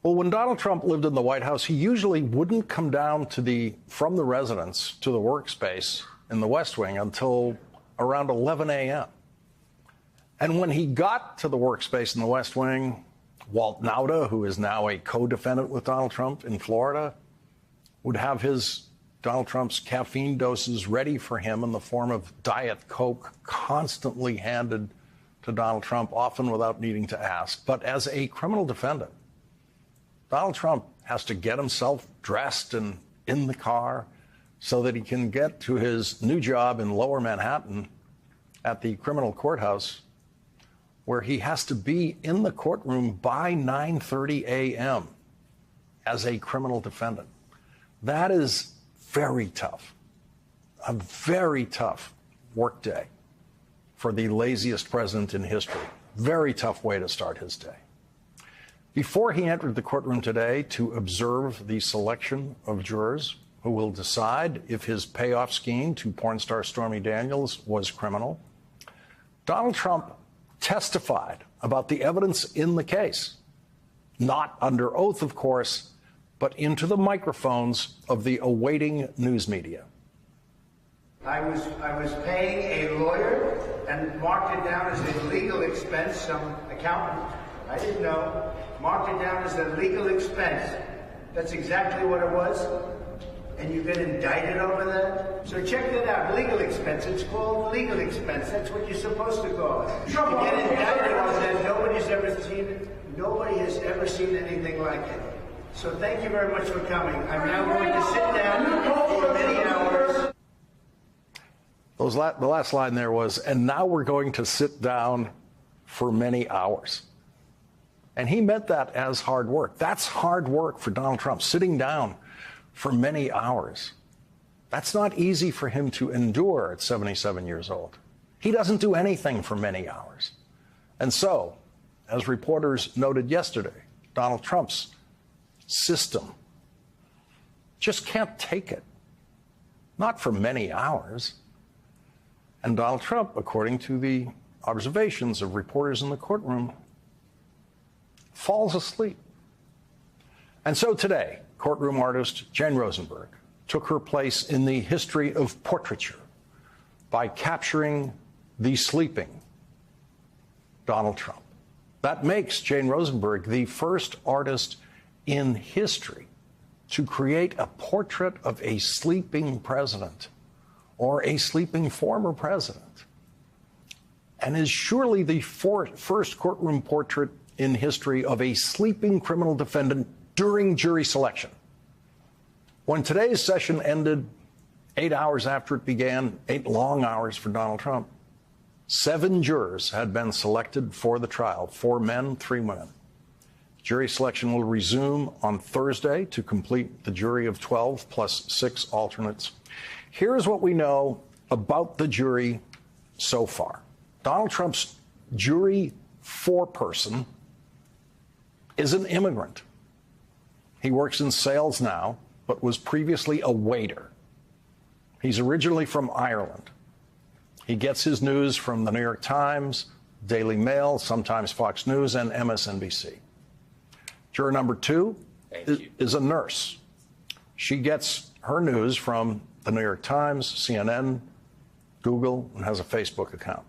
Well, when Donald Trump lived in the White House, he usually wouldn't come down from the residence to the workspace in the West Wing until around 11 a.m. And when he got to the workspace in the West Wing, Walt Nauta, who is now a co-defendant with Donald Trump in Florida, would have Donald Trump's caffeine doses ready for him in the form of Diet Coke, constantly handed to Donald Trump, often without needing to ask. But as a criminal defendant, Donald Trump has to get himself dressed and in the car so that he can get to his new job in Lower Manhattan at the criminal courthouse, where he has to be in the courtroom by 9:30 a.m. as a criminal defendant. That is very tough, a very tough workday for the laziest president in history. Very tough way to start his day. Before he entered the courtroom today to observe the selection of jurors who will decide if his payoff scheme to porn star Stormy Daniels was criminal, Donald Trump testified about the evidence in the case, not under oath, of course, but into the microphones of the awaiting news media. I was paying a lawyer and marked it down as a legal expense. Some accountant, I didn't know, marked it down as a legal expense. That's exactly what it was. And you get indicted over that? So check that out, legal expense. It's called legal expense. That's what you're supposed to call it. You get indicted over that. Nobody's ever seen it. Nobody has ever seen anything like it. So thank you very much for coming. I'm now going to sit down for many hours. The last line there was, and now we're going to sit down for many hours. And he meant that as hard work. That's hard work for Donald Trump, sitting down for many hours. That's not easy for him to endure at 77 years old. He doesn't do anything for many hours. And so, as reporters noted yesterday, Donald Trump's system just can't take it. Not for many hours. And Donald Trump, according to the observations of reporters in the courtroom, falls asleep. And so today, courtroom artist Jane Rosenberg took her place in the history of portraiture by capturing the sleeping Donald Trump. That makes Jane Rosenberg the first artist in history to create a portrait of a sleeping president or a sleeping former president, and is surely the first courtroom portrait in history of a sleeping criminal defendant during jury selection. When today's session ended 8 hours after it began, 8 long hours for Donald Trump, 7 jurors had been selected for the trial, 4 men, 3 women. Jury selection will resume on Thursday to complete the jury of 12 plus 6 alternates. Here's what we know about the jury so far. Donald Trump's jury foreperson is an immigrant. He works in sales now, but was previously a waiter. He's originally from Ireland. He gets his news from the New York Times, Daily Mail, sometimes Fox News, and MSNBC. Juror number 2 is a nurse. She gets her news from the New York Times, CNN, Google, and has a Facebook account.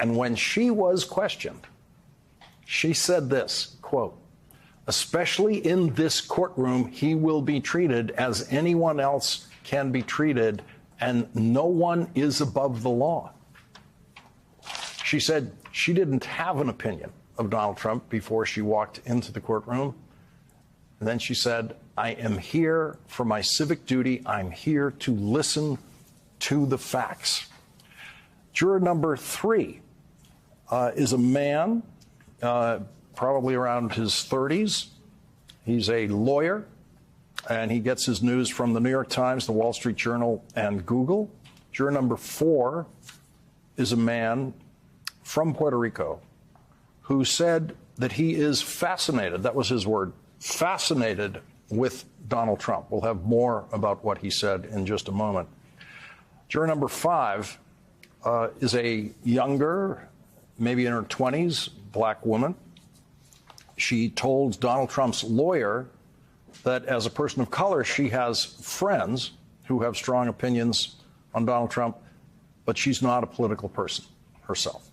And when she was questioned, she said this, quote, "Especially in this courtroom, he will be treated as anyone else can be treated, and no one is above the law." She said she didn't have an opinion of Donald Trump before she walked into the courtroom. And then she said, "I am here for my civic duty. I'm here to listen to the facts." Juror number 3 is a man, probably around his 30s. He's a lawyer, and he gets his news from the New York Times, the Wall Street Journal, and Google. Juror number 4 is a man from Puerto Rico who said that he is fascinated, that was his word, fascinated with Donald Trump. We'll have more about what he said in just a moment. Juror number 5 is a younger, maybe in her 20s, black woman. She told Donald Trump's lawyer that as a person of color, she has friends who have strong opinions on Donald Trump, but she's not a political person herself.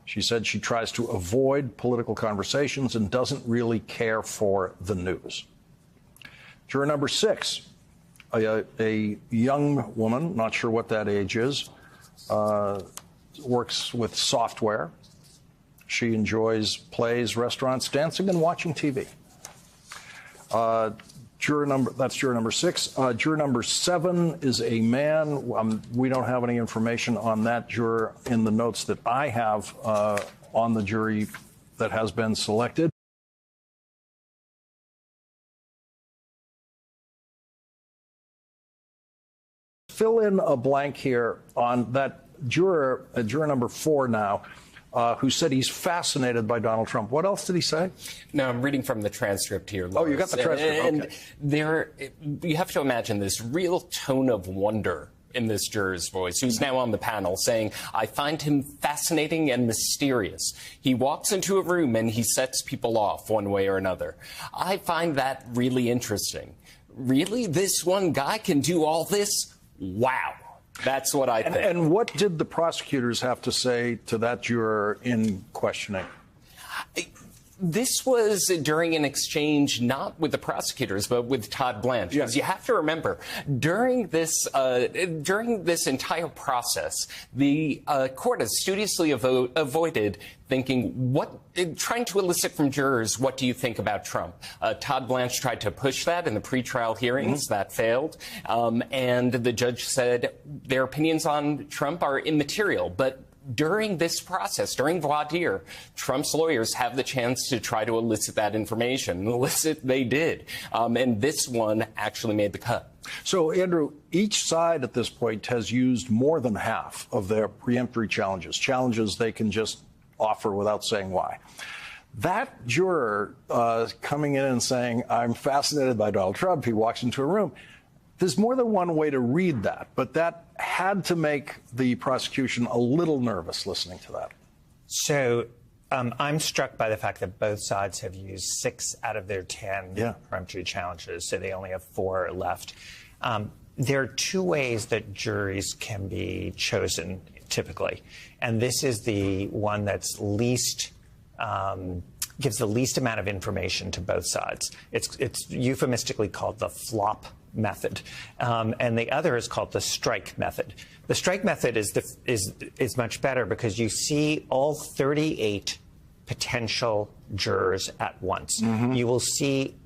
She said she tries to avoid political conversations and doesn't really care for the news. Juror number 6, a young woman, not sure what that age is, works with software. She enjoys plays, restaurants, dancing, and watching TV. That's juror number 6. Juror number 7 is a man. We don't have any information on that juror in the notes that I have on the jury that has been selected. Fill in a blank here on that juror, juror number 4 now, who said he's fascinated by Donald Trump. What else did he say? No, I'm reading from the transcript here, Lois. Oh, you got the transcript. And okay. There, you have to imagine this real tone of wonder in this juror's voice, who's now on the panel, saying, I find him fascinating and mysterious. He walks into a room and he sets people off one way or another. I find that really interesting. Really? This one guy can do all this? Wow. That's what I think. And what did the prosecutors have to say to that juror in questioning? This was during an exchange not with the prosecutors, but with Todd Blanche. Yes. Because you have to remember, during this entire process, the court has studiously avoided trying to elicit from jurors, what do you think about Trump? Todd Blanche tried to push that in the pretrial hearings. That failed. And the judge said their opinions on Trump are immaterial. But during this process, during voir dire, Trump's lawyers have the chance to try to elicit that information. Elicit they did. And this one actually made the cut. So, Andrew, each side at this point has used more than half of their preemptory challenges they can just offer without saying why. That juror coming in and saying, I'm fascinated by Donald Trump, he walks into a room. There's more than one way to read that, but that had to make the prosecution a little nervous listening to that. So I'm struck by the fact that both sides have used 6 out of their 10 peremptory challenges, so they only have 4 left. There are 2 ways that juries can be chosen typically, and this is the one that's least gives the least amount of information to both sides. It's euphemistically called the flop method, and the other is called the strike method. The strike method is much better because you see all 38 potential jurors at once. You will see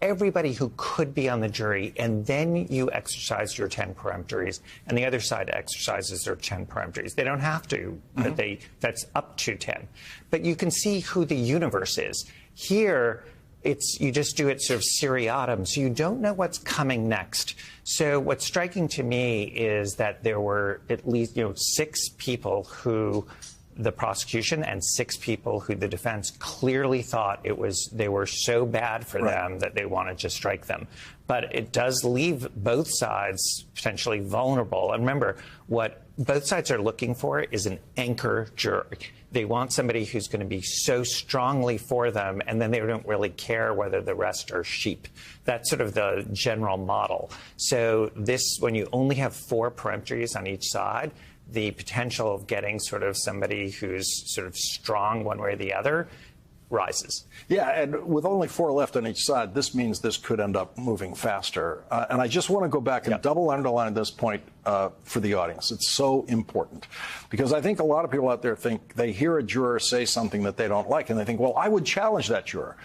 everybody who could be on the jury, and then you exercise your 10 peremptories, and the other side exercises their 10 peremptories. They don't have to, but that's up to 10. But you can see who the universe is. Here, you just do it sort of seriatim, so you don't know what's coming next. So what's striking to me is that there were at least 6 people who the prosecution and 6 people who the defense clearly thought they were so bad for them that they wanted to strike them. But it does leave both sides potentially vulnerable. And remember, what both sides are looking for is an anchor juror. They want somebody who's going to be so strongly for them, and then they don't really care whether the rest are sheep. That's sort of the general model. So when you only have 4 peremptories on each side, the potential of getting sort of somebody who's sort of strong one way or the other rises. Yeah, and with only 4 left on each side, this means this could end up moving faster. And I just want to go back and double underline this point for the audience. It's so important because I think a lot of people out there think they hear a juror say something that they don't like, and they think, well, I would challenge that juror.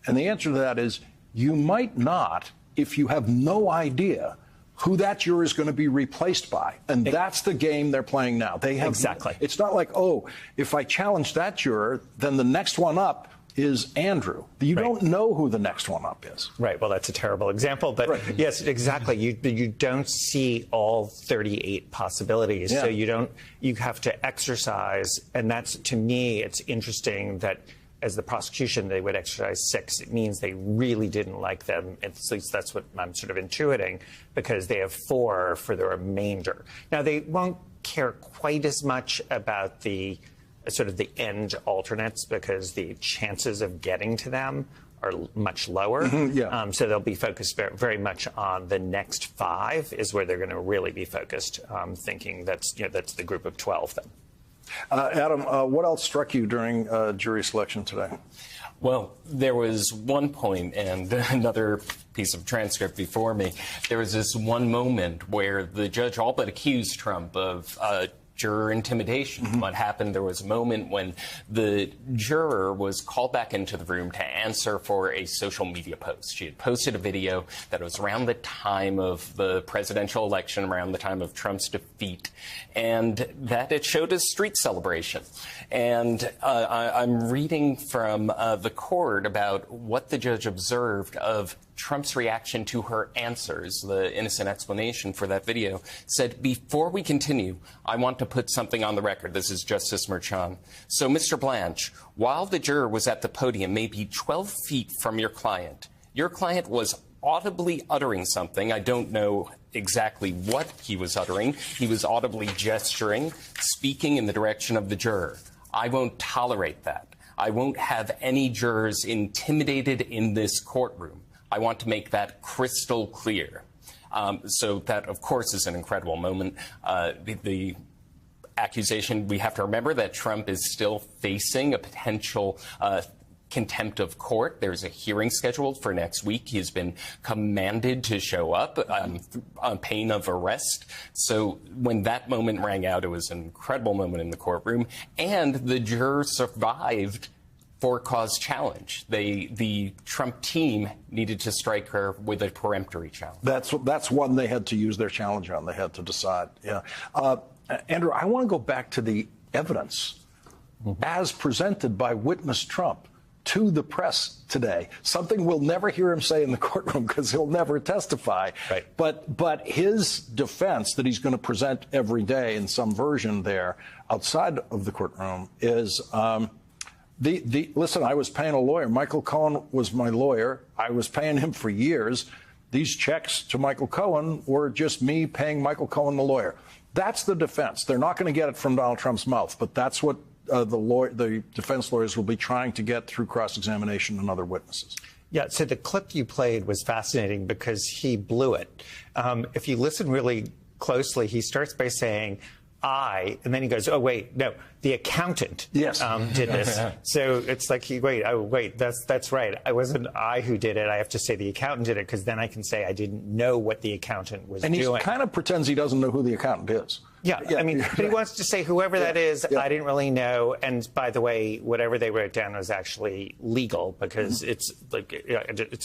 And the answer to that is you might not if you have no idea who that juror is going to be replaced by. And that's the game they're playing now. They have, exactly. It's not like, oh, if I challenge that juror, then the next one up is Andrew. You don't know who the next one up is. Right. Well, that's a terrible example. But yes, exactly. You don't see all 38 possibilities. So you have to exercise. And that's, to me, it's interesting that as the prosecution, they would exercise 6. It means they really didn't like them. At least that's what I'm sort of intuiting, because they have 4 for the remainder. Now, they won't care quite as much about the sort of the end alternates because the chances of getting to them are much lower. So they'll be focused very much on the next 5 is where they're going to really be focused, thinking that's the group of 12 then. Adam, what else struck you during jury selection today? Well, there was one point, and another piece of transcript before me, there was this one moment where the judge all but accused Trump of juror intimidation. What happened, there was a moment when the juror was called back into the room to answer for a social media post. She had posted a video that was around the time of the presidential election, around the time of Trump's defeat, and that it showed a street celebration. And I'm reading from the court about what the judge observed of Trump's reaction to her answers. The innocent explanation for that video said, "Before we continue, I want to put something on the record." This is Justice Merchan. "So, Mr. Blanche, while the juror was at the podium, maybe 12 feet from your client was audibly uttering something. I don't know exactly what he was uttering. He was audibly gesturing, speaking in the direction of the juror. I won't tolerate that. I won't have any jurors intimidated in this courtroom. I want to make that crystal clear." So that, of course, is an incredible moment. The accusation, we have to remember that Trump is still facing a potential contempt of court. There's a hearing scheduled for next week. He's been commanded to show up on pain of arrest. So when that moment rang out, it was an incredible moment in the courtroom. And the juror survived for-cause challenge. The Trump team needed to strike her with a peremptory challenge. That's one they had to use their challenge on. They had to decide. Yeah, Andrew, I want to go back to the evidence as presented by witness Trump to the press today. Something we'll never hear him say in the courtroom because he'll never testify. Right. But his defense that he's going to present every day in some version there outside of the courtroom is. Listen, I was paying a lawyer. Michael Cohen was my lawyer. I was paying him for years. These checks to Michael Cohen were just me paying Michael Cohen, the lawyer. That's the defense. They're not going to get it from Donald Trump's mouth, but that's what the defense lawyers will be trying to get through cross-examination and other witnesses. Yeah, so the clip you played was fascinating because he blew it. If you listen really closely, he starts by saying, and then he goes, "Oh, wait, no, the accountant did this." So it's like, wait, that's right. It wasn't I who did it. I have to say the accountant did it because then I can say I didn't know what the accountant was doing. And he kind of pretends he doesn't know who the accountant is. Yeah, I mean, but he wants to say whoever that is, I didn't really know. And by the way, whatever they wrote down was actually legal because it's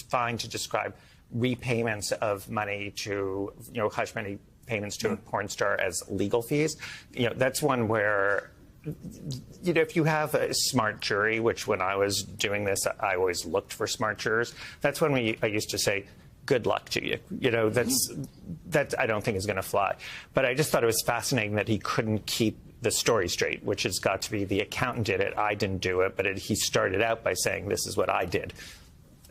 fine to describe repayments of money to, hush money payments to a porn star as legal fees. That's one where, if you have a smart jury, which when I was doing this, I always looked for smart jurors. That's when I used to say, good luck to you. That I don't think is going to fly. But I just thought it was fascinating that he couldn't keep the story straight, which has got to be the accountant did it, I didn't do it, but he started out by saying this is what I did.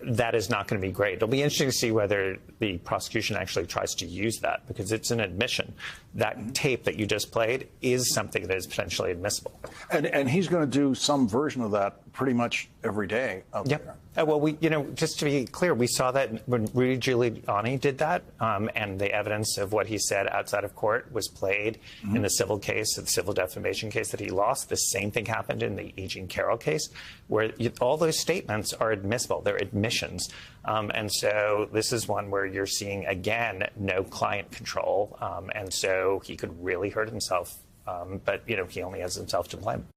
That is not going to be great. It'll be interesting to see whether the prosecution actually tries to use that because it's an admission. That tape that you just played is something that is potentially admissible. And he's going to do some version of that pretty much every day out there. Well, just to be clear, we saw that when Rudy Giuliani did that, and the evidence of what he said outside of court was played in the civil case, the civil defamation case that he lost. The same thing happened in the E. Jean Carroll case, where all those statements are admissible. They're admissions. And so this is one where you're seeing, again, no client control. And so he could really hurt himself. But, he only has himself to blame.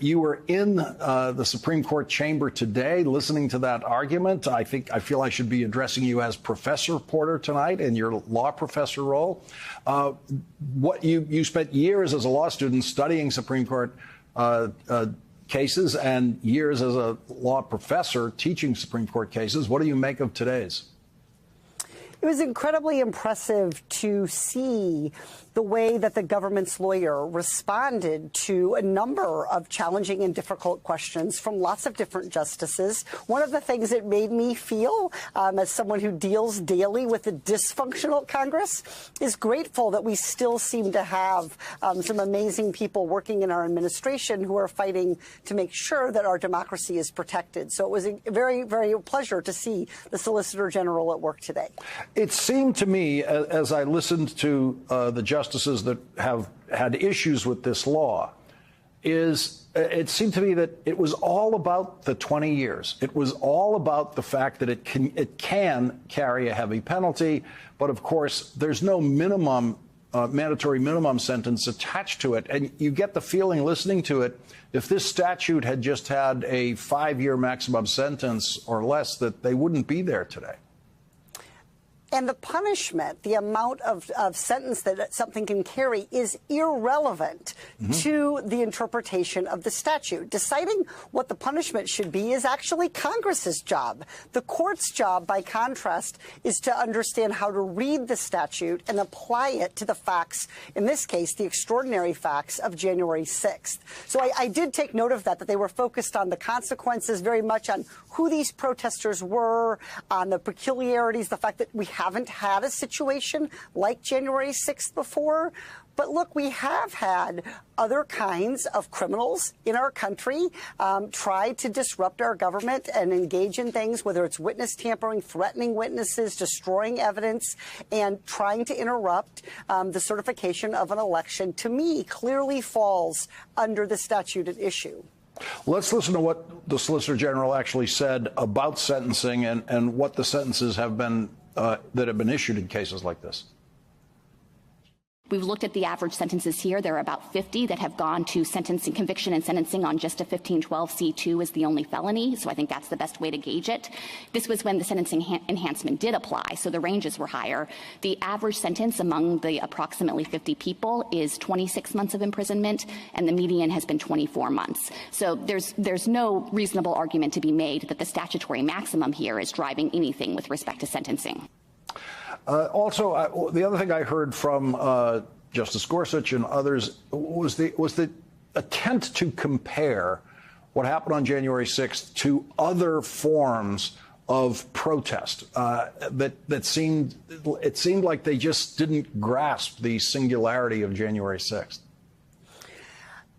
You were in the Supreme Court chamber today listening to that argument. I feel I should be addressing you as Professor Porter tonight in your law professor role. You spent years as a law student studying Supreme Court cases and years as a law professor teaching Supreme Court cases. What do you make of today's? It was incredibly impressive to see the way that the government's lawyer responded to a number of challenging and difficult questions from lots of different justices. One of the things it made me feel, as someone who deals daily with the dysfunctional Congress, is grateful that we still seem to have some amazing people working in our administration who are fighting to make sure that our democracy is protected. So it was a very, very pleasure to see the Solicitor General at work today. It seemed to me, as I listened to the justices that have had issues with this law, it seemed to me that it was all about the 20 years. It was all about the fact that it can carry a heavy penalty, but of course there's no minimum mandatory minimum sentence attached to it. And you get the feeling listening to it, if this statute had just had a 5-year maximum sentence or less, that they wouldn't be there today. And the punishment, the amount of sentence that something can carry, is irrelevant to the interpretation of the statute. Deciding what the punishment should be is actually Congress's job. The court's job, by contrast, is to understand how to read the statute and apply it to the facts, in this case, the extraordinary facts of January 6th. So I did take note of that they were focused on the consequences, very much on who these protesters were, on the peculiarities, the fact that we haven't had a situation like January 6th before. But look, we have had other kinds of criminals in our country try to disrupt our government and engage in things, whether it's witness tampering, threatening witnesses, destroying evidence, and trying to interrupt the certification of an election, to me, clearly falls under the statute at issue. Let's listen to what the Solicitor General actually said about sentencing and what the sentences have been that have been issued in cases like this. We've looked at the average sentences here. There are about 50 that have gone to sentencing, conviction and sentencing on just a 1512C2 is the only felony, so I think that's the best way to gauge it. This was when the sentencing enhancement did apply, so the ranges were higher. The average sentence among the approximately 50 people is 26 months of imprisonment, and the median has been 24 months. So there's no reasonable argument to be made that the statutory maximum here is driving anything with respect to sentencing. Also, the other thing I heard from Justice Gorsuch and others was the attempt to compare what happened on January 6th to other forms of protest that seemed like they just didn't grasp the singularity of January 6th.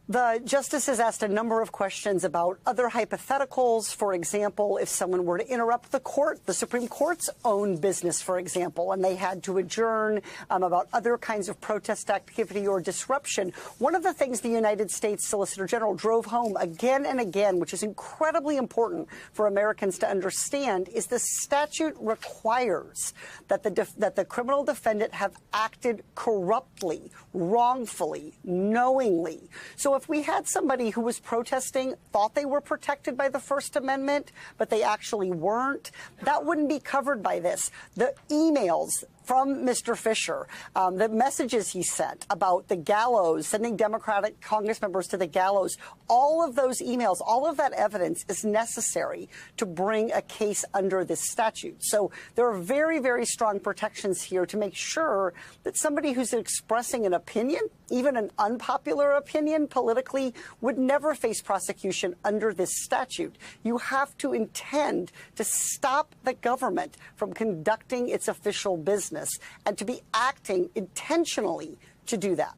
The justices asked a number of questions about other hypotheticals. For example, if someone were to interrupt the court, the Supreme Court's own business, for example, and they had to adjourn, about other kinds of protest activity or disruption. One of the things the United States Solicitor General drove home again and again, which is incredibly important for Americans to understand, is the statute requires that the criminal defendant have acted corruptly, wrongfully, knowingly. So if we had somebody who was protesting, thought they were protected by the First Amendment, but they actually weren't, that wouldn't be covered by this. The emails from Mr. Fisher, the messages he sent about the gallows, sending Democratic Congress members to the gallows, all of those emails, all of that evidence is necessary to bring a case under this statute. So there are very, very strong protections here to make sure that somebody who's expressing an opinion, even an unpopular opinion politically, would never face prosecution under this statute. You have to intend to stop the government from conducting its official business and to be acting intentionally to do that.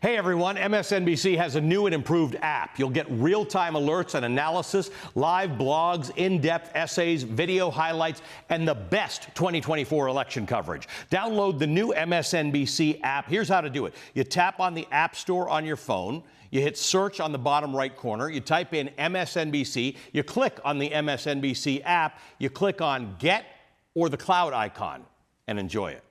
Hey everyone, MSNBC has a new and improved app. You'll get real-time alerts and analysis, live blogs, in-depth essays, video highlights, and the best 2024 election coverage. Download the new MSNBC app. Here's how to do it. You tap on the App Store on your phone. You hit search on the bottom right corner. You type in MSNBC. You click on the MSNBC app. You click on Get or the cloud icon and enjoy it.